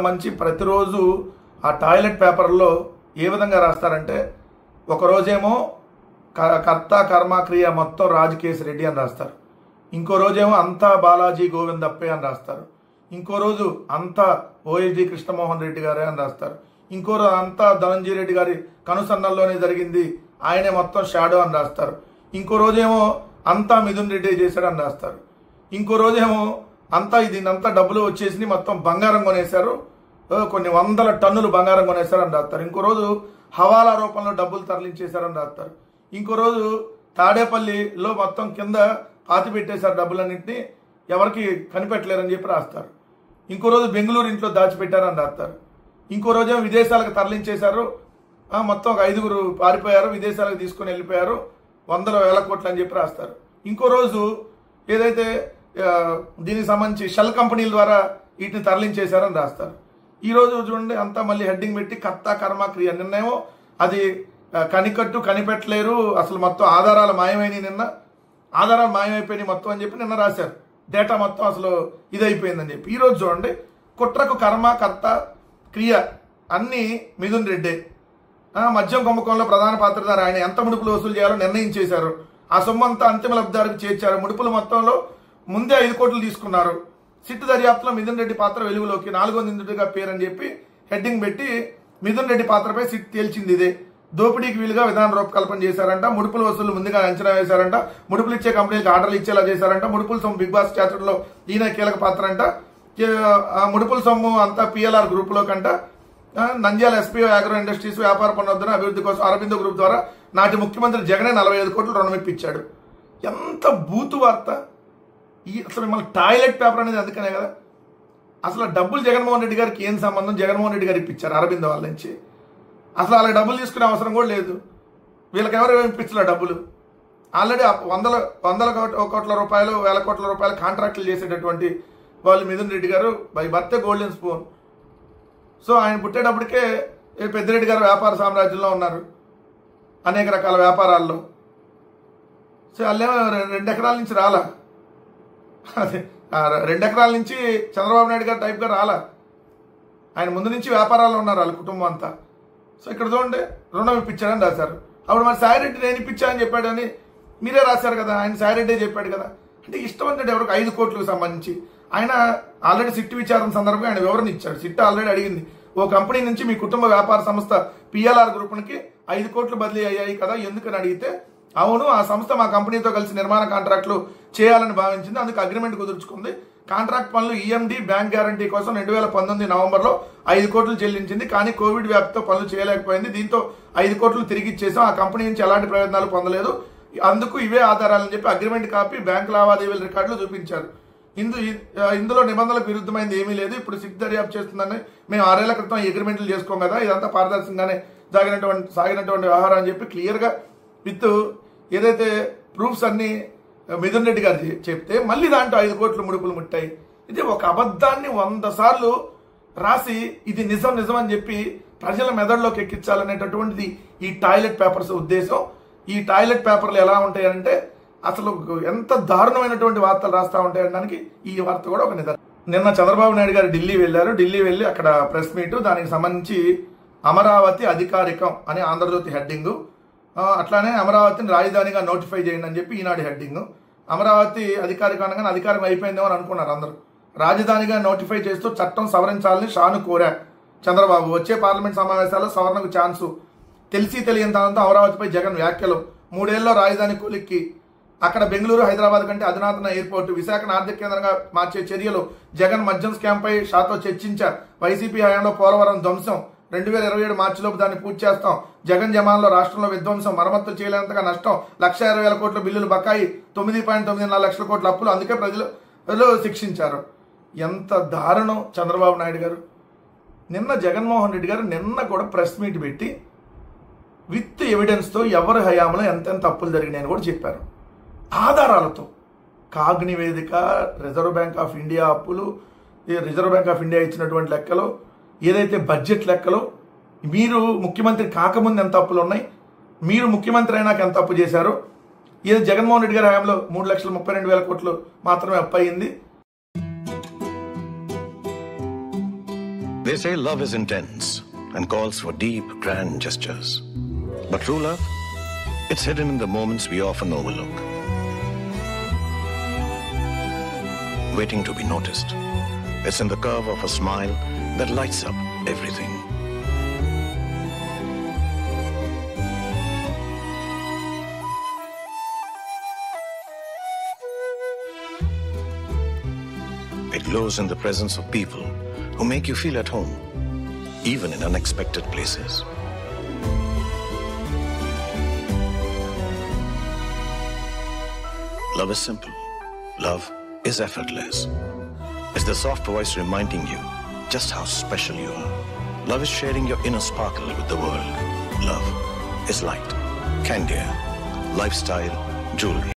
మంచి ప్రతిరోజు ఆ టాయిలెట్ పేపర్లో ఏ విధంగా రాస్తారంటే ఒక రోజేమో కర్త కర్మ క్రియ మొత్తం రాజకేశ్ రెడ్డి అని రాస్తారు. ఇంకో రోజేమో అంతా బాలాజీ గోవిందప్పే అని రాస్తారు. ఇంకో రోజు అంతా ఓఎస్డి కృష్ణమోహన్ రెడ్డి గారే అని రాస్తారు. ఇంకో రోజు అంతా ధనంజయ రెడ్డి గారి కనుసన్నల్లోనే జరిగింది, ఆయనే మొత్తం షాడో అని రాస్తారు. ఇంకో రోజేమో అంతా మిథున్ రెడ్డి చేశాడు అని రాస్తారు. ఇంకో రోజేమో అంతా దీనంతా డబ్బులు వచ్చేసి మొత్తం బంగారం కొనేశారు, కొన్ని వందల టన్నులు బంగారం కొనేశారు అని రాస్తారు. ఇంకో రోజు హవాలా రూపంలో డబ్బులు తరలించేశారని రాస్తారు. ఇంకో రోజు తాడేపల్లిలో మొత్తం కింద పాతి పెట్టేశారు, డబ్బులన్నింటినీ ఎవరికి కనిపెట్టలేరని చెప్పి రాస్తారు. ఇంకో రోజు బెంగళూరు ఇంట్లో దాచిపెట్టారని రాస్తారు. ఇంకో రోజేమో విదేశాలకు తరలించేశారు, మొత్తం ఒక 5గురు పారిపోయారు, విదేశాలకు తీసుకుని వెళ్ళిపోయారు, వందల వేల కోట్లు అని చెప్పి రాస్తారు. ఇంకో రోజు ఏదైతే దీనికి సంబంధించి షెల్ కంపెనీల ద్వారా వీటిని తరలించేశారని రాస్తారు. ఈ రోజు చూడండి అంతా మళ్ళీ హెడ్డింగ్ పెట్టి కర్త కర్మ క్రియ. నిన్నేమో అది కనికట్టు కనిపెట్టలేరు, అసలు మొత్తం ఆధారాలు మాయమైనవి, నిన్న ఆధారాలు మాయమైపోయినాయి మొత్తం అని చెప్పి నిన్న రాశారు. డేటా మొత్తం అసలు ఇదైపోయిందని చెప్పి. ఈరోజు చూడండి కుట్రకు కర్మ కర్త క్రియ అన్నీ మిథున్ రెడ్డి. మద్యం కుంభకోణంలో ప్రధాన పాత్రధారి ఆయన. ఎంత ముడుపులు వసూలు చేయాలో నిర్ణయించేశారు. ఆ సొమ్ము అంతా అంతిమ లబ్ధిదారుకు చేర్చారు. ముడుపుల మొత్తంలో ముందే 5 కోట్లు తీసుకున్నారు. సిట్టు దర్యాప్తులో మిథున్ రెడ్డి పాత్ర వెలుగులోకి, 4వ నిందితుడిగా పేరని చెప్పి హెడ్డింగ్ పెట్టి మిథున్ రెడ్డి పాత్రపై సిట్ తేల్చింది ఇదే. దోపిడీకి వీలుగా విధాన రూపకల్పన చేశారంట, ముడుపుల వసూలు ముందుగా అంచనా వేశారంట, ముడుపులు ఇచ్చే కంపెనీలకు ఆర్డర్లు ఇచ్చేలా చేశారంట, ముడుపుల సొమ్ము బిగ్ బాస్ చేతల్లో ఈయన కీలక పాత్ర అంట. ముడుపుల సొమ్ము అంతా పిఎల్ఆర్ గ్రూప్ లో కంట. నంద్యాల ఎస్పీఓ అగ్రో ఇండస్ట్రీస్ వ్యాపార పన్నుద్దన అభివృద్ధి కోసం అరబిందో గ్రూప్ ద్వారా నాటి ముఖ్యమంత్రి జగనే 45 కోట్లు రుణం ఇప్పించాడు. ఎంత బూతు వార్త! అసలు మన టాయిలెట్ పేపర్ అనేది అందుకనే కదా. అసలు డబ్బులు జగన్మోహన్ రెడ్డి గారికి ఏం సంబంధం? జగన్మోహన్ రెడ్డి గారు ఇప్పించారు అరబిందో వాళ్ళ నుంచి. అసలు వాళ్ళకి డబ్బులు తీసుకునే అవసరం కూడా లేదు. వీళ్ళకి ఎవరు ఇప్పించలే డబ్బులు. ఆల్రెడీ వందల కోట్ల రూపాయలు, వేల కోట్ల రూపాయలు కాంట్రాక్టులు చేసేటటువంటి వాళ్ళు మిథున్ రెడ్డి గారు బై బర్తే గోల్డెన్ స్పూన్. సో ఆయన పుట్టేటప్పటికే పెద్దిరెడ్డి గారు వ్యాపార సామ్రాజ్యంలో ఉన్నారు, అనేక రకాల వ్యాపారాల్లో. సో వాళ్ళేమో 2 ఎకరాల నుంచి రాలా, అదే 2 ఎకరాల నుంచి చంద్రబాబు నాయుడు గారు టైప్గా రాలా. ఆయన ముందు నుంచి వ్యాపారాల్లో ఉన్నారు వాళ్ళ కుటుంబం అంతా. సో ఇక్కడ చూడండి రుణం ఇప్పించాడని రాశారు. అప్పుడు మరి సాయిరెడ్డి నేను ఇప్పించానని చెప్పాడని మీరే రాశారు కదా, ఆయన సాయిరెడ్డి చెప్పాడు కదా. అంటే ఇష్టం అంటే ఎవరికి 5 కోట్లకు సంబంధించి ఆయన ఆల్రెడీ సిట్ విచారణ సందర్భంగా ఆయన వివరణ ఇచ్చాడు. సిట్ ఆల్రెడీ అడిగింది, ఓ కంపెనీ నుంచి మీ కుటుంబ వ్యాపార సంస్థ పిఎల్ఆర్ గ్రూప్కి 5 కోట్లు బదిలీ అయ్యాయి కదా ఎందుకని అడిగితే, అవును ఆ సంస్థ మా కంపెనీతో కలిసి నిర్మాణ కాంట్రాక్టులు చేయాలని భావించింది, అందుకు అగ్రిమెంట్ కుదుర్చుకుంది. కాంట్రాక్ట్ పనులు ఈఎండి బ్యాంక్ గ్యారంటీ కోసం 2019 నవంబర్లో 5 కోట్లు చెల్లించింది. కానీ కోవిడ్ వ్యాప్తితో పనులు చేయలేకపోయింది. దీంతో 5 కోట్లు తిరిగి ఇచ్చేసాం. ఆ కంపెనీ నుంచి ఎలాంటి ప్రయోజనాలు పొందలేదు, అందుకు ఇవే ఆధారాలని చెప్పి అగ్రిమెంట్ కాపీ బ్యాంక్ లావాదేవీల రికార్డులు చూపించారు. ఇందులో నిబంధనలకు విరుద్ధమైంది ఏమీ లేదు. ఇప్పుడు సిట్ దర్యాప్తు చేస్తుందని మేము 6 ఏళ్ల క్రితం అగ్రిమెంట్లు చేసుకోం కదా, ఇదంతా పారదర్శకంగానే సాగినటువంటి వ్యవహారం అని చెప్పి క్లియర్గా విత్ ఏదైతే ప్రూఫ్స్ అన్ని మిథున్ రెడ్డి గారు చెప్తే మళ్ళీ దాంట్లో 5 కోట్లు ముడుపులు ముట్టాయి. ఇది ఒక అబద్ధాన్ని 100 సార్లు రాసి ఇది నిజం అని చెప్పి ప్రజల మెదడులోకి ఎక్కించాలనేటటువంటిది ఈ టాయిలెట్ పేపర్స్ ఉద్దేశం. ఈ టాయిలెట్ పేపర్లు ఎలా ఉంటాయంటే అసలు ఎంత దారుణమైనటువంటి వార్తలు రాస్తా ఉంటాయనడానికి ఈ వార్త కూడా ఒక నిదర్శనం. నిన్న చంద్రబాబు నాయుడు గారు ఢిల్లీ వెళ్ళారు. ఢిల్లీ వెళ్ళి అక్కడ ప్రెస్ మీట్, దానికి సంబంధించి అమరావతి అధికారికం అని ఆంధ్రజ్యోతి హెడ్డింగ్, అట్లానే అమరావతిని రాజధానిగా నోటిఫై చేయండి అని చెప్పి ఈనాడు హెడ్డింగ్. అమరావతి అధికారికం అనగానే అధికారం అయిపోయిందేమో అని అనుకున్నారు అందరూ. రాజధానిగా నోటిఫై చేస్తూ చట్టం సవరించాలని షాను కోరా చంద్రబాబు. వచ్చే పార్లమెంట్ సమావేశాల్లో సవరణకు ఛాన్సు. తెలిసి తెలియని తనంతో అమరావతిపై జగన్ వ్యాఖ్యలు. 3 ఏళ్లలో రాజధాని కూలిక్కి, అక్కడ బెంగళూరు హైదరాబాద్ కంటే అధునాతన ఎయిర్పోర్టు, విశాఖను ఆర్థిక కేంద్రంగా మార్చే చర్యలు. జగన్ మద్యం స్కామ్ పై షాతో చర్చించారు. వైసీపీ హయాంలో పోలవరం ధ్వంసం, 2027 మార్చిలోపు దాన్ని పూర్తి చేస్తాం. జగన్ జమాన్లో రాష్ట్రంలో విధ్వంసం, మరమ్మతులు చేయలేనంతగా నష్టం, 1,20,000 కోట్ల బిల్లులు బకాయి, 9.94 లక్షల కోట్ల అప్పులు, అందుకే ప్రజలు శిక్షించారు. ఎంత దారుణం చంద్రబాబు నాయుడు గారు. నిన్న జగన్మోహన్ రెడ్డి గారు నిన్న కూడా ప్రెస్ మీట్ పెట్టి విత్ ఎవిడెన్స్తో ఎవరి హయాంలో ఎంతెంత అప్పులు జరిగినాయని కూడా చెప్పారు, ఆధారాలతో. కాగ్ నివేదిక, రిజర్వ్ బ్యాంక్ ఆఫ్ ఇండియా అప్పులు, రిజర్వ్ బ్యాంక్ ఆఫ్ ఇండియా ఇచ్చినటువంటి లెక్కలు, ఏదైతే బడ్జెట్ లెక్కలు, మీరు ముఖ్యమంత్రి కాకముందు ఎంత అప్పులు ఉన్నాయి, మీరు ముఖ్యమంత్రి అయినాక ఎంత అప్పు చేశారు, ఏదో జగన్మోహన్ రెడ్డి గారి హయాంలో 3,32,000 కోట్లు మాత్రమే అప్పు అయింది. They say love is intense and calls for deep, grand gestures. But true love, it's hidden in the moments we often overlook. Waiting to be noticed. It's in the curve of a smile that lights up everything. It glows in the presence of people who make you feel at home, even in unexpected places. Love is simple. Love is effortless. It's the soft voice reminding you just how special you are. Love is sharing your inner sparkle with the world. Love is light, candor, lifestyle, jewelry.